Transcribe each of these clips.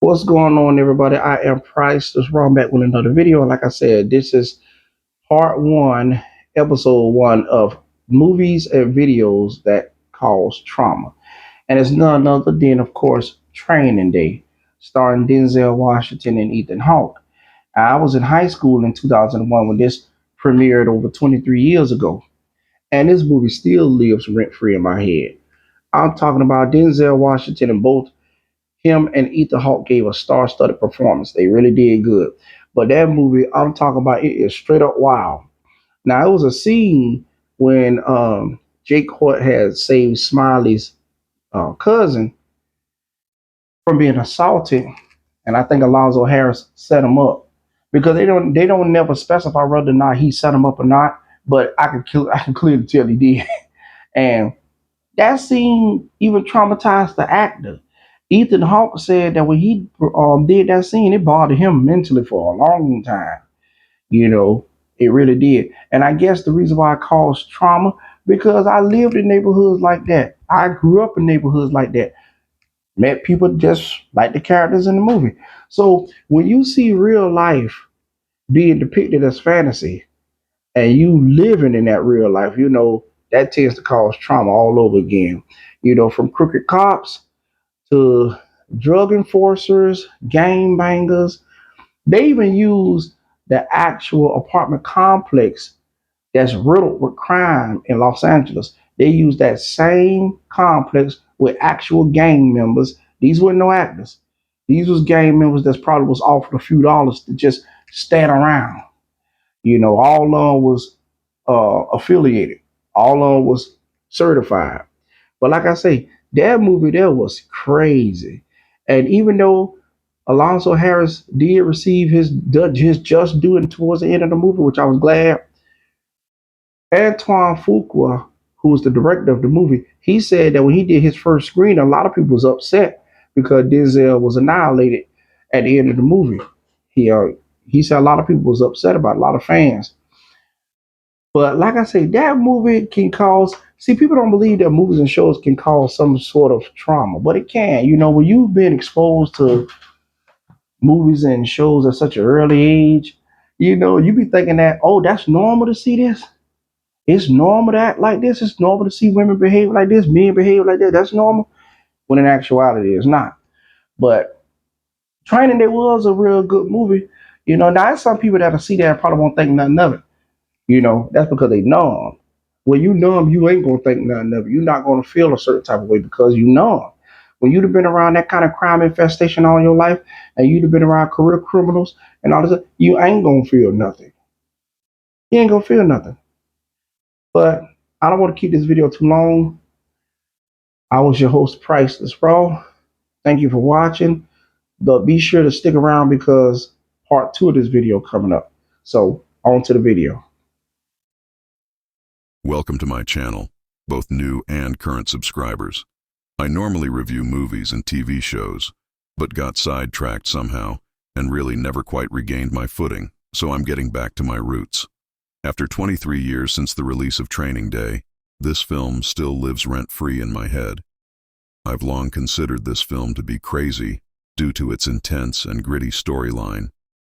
What's going on, everybody? I am Price. Just wrong back with another video. Like I said, this is part one, episode one of movies and videos that cause trauma. And it's none other than, of course, Training Day, starring Denzel Washington and Ethan Hawke. I was in high school in 2001 when this premiered over 23 years ago. And this movie still lives rent free in my head. I'm talking about Denzel Washington and both him and Ethan Hawke gave a star-studded performance. They really did good. But that movie I'm talking about, it is straight up wild. Now it was a scene when Jake Hoyt had saved Smiley's cousin from being assaulted, and I think Alonzo Harris set him up because they don't never specify whether or not he set him up or not. But I can clearly tell he did, and that scene even traumatized the actor. Ethan Hawke said that when he did that scene, it bothered him mentally for a long time. You know, it really did. And I guess the reason why it caused trauma because I lived in neighborhoods like that. I grew up in neighborhoods like that. Met people just like the characters in the movie. So when you see real life being depicted as fantasy and you living in that real life, that tends to cause trauma all over again. From crooked cops to drug enforcers, gang bangers. They even use the actual apartment complex that's riddled with crime in Los Angeles. They use that same complex with actual gang members. These were no actors. These was gang members that probably was offered a few dollars to just stand around. All of them was affiliated. All of them was certified. But like I say, that movie there was crazy. And even though Alonzo Harris did receive his just due towards the end of the movie, which I was glad, Antoine Fuqua, who was the director of the movie, he said that when he did his first screen, a lot of people was upset because Denzel was annihilated at the end of the movie. He uh, he said a lot of people was upset about it, a lot of fans. But like I say, that movie can cause. See, people don't believe that movies and shows can cause some sort of trauma, but it can. When you've been exposed to movies and shows at such an early age, you be thinking that, oh, that's normal to see this. It's normal to act like this. It's normal to see women behave like this, men behave like that. That's normal. When in actuality, it's not. But Training Day was a real good movie. Now there's some people that'll see that and probably won't think nothing of it. That's because they numb. When you numb, you ain't gonna think nothing of it. You're not gonna feel a certain type of way because you numb. When you've been around that kind of crime infestation all your life, and you've been around career criminals and all this, you ain't gonna feel nothing. You ain't gonna feel nothing. But I don't want to keep this video too long. I was your host, Priceless Raw. Thank you for watching. But be sure to stick around because part two of this video coming up. So on to the video. Welcome to my channel, both new and current subscribers. I normally review movies and TV shows, but got sidetracked somehow and really never quite regained my footing, so I'm getting back to my roots. After 23 years since the release of Training Day, this film still lives rent-free in my head. I've long considered this film to be crazy due to its intense and gritty storyline.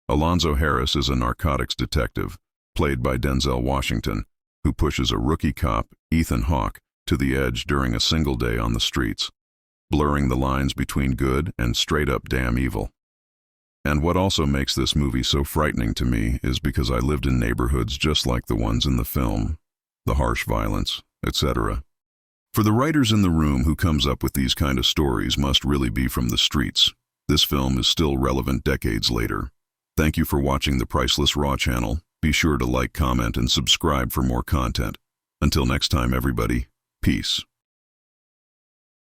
Alonzo Harris is a narcotics detective, played by Denzel Washington, who pushes a rookie cop, Ethan Hawke, to the edge during a single day on the streets, blurring the lines between good and straight-up damn evil. And what also makes this movie so frightening to me is because I lived in neighborhoods just like the ones in the film, the harsh violence, etc. For the writers in the room who comes up with these kind of stories must really be from the streets. This film is still relevant decades later. Thank you for watching the Priceless Raw channel. Be sure to like, comment, and subscribe for more content. Until next time, everybody, peace.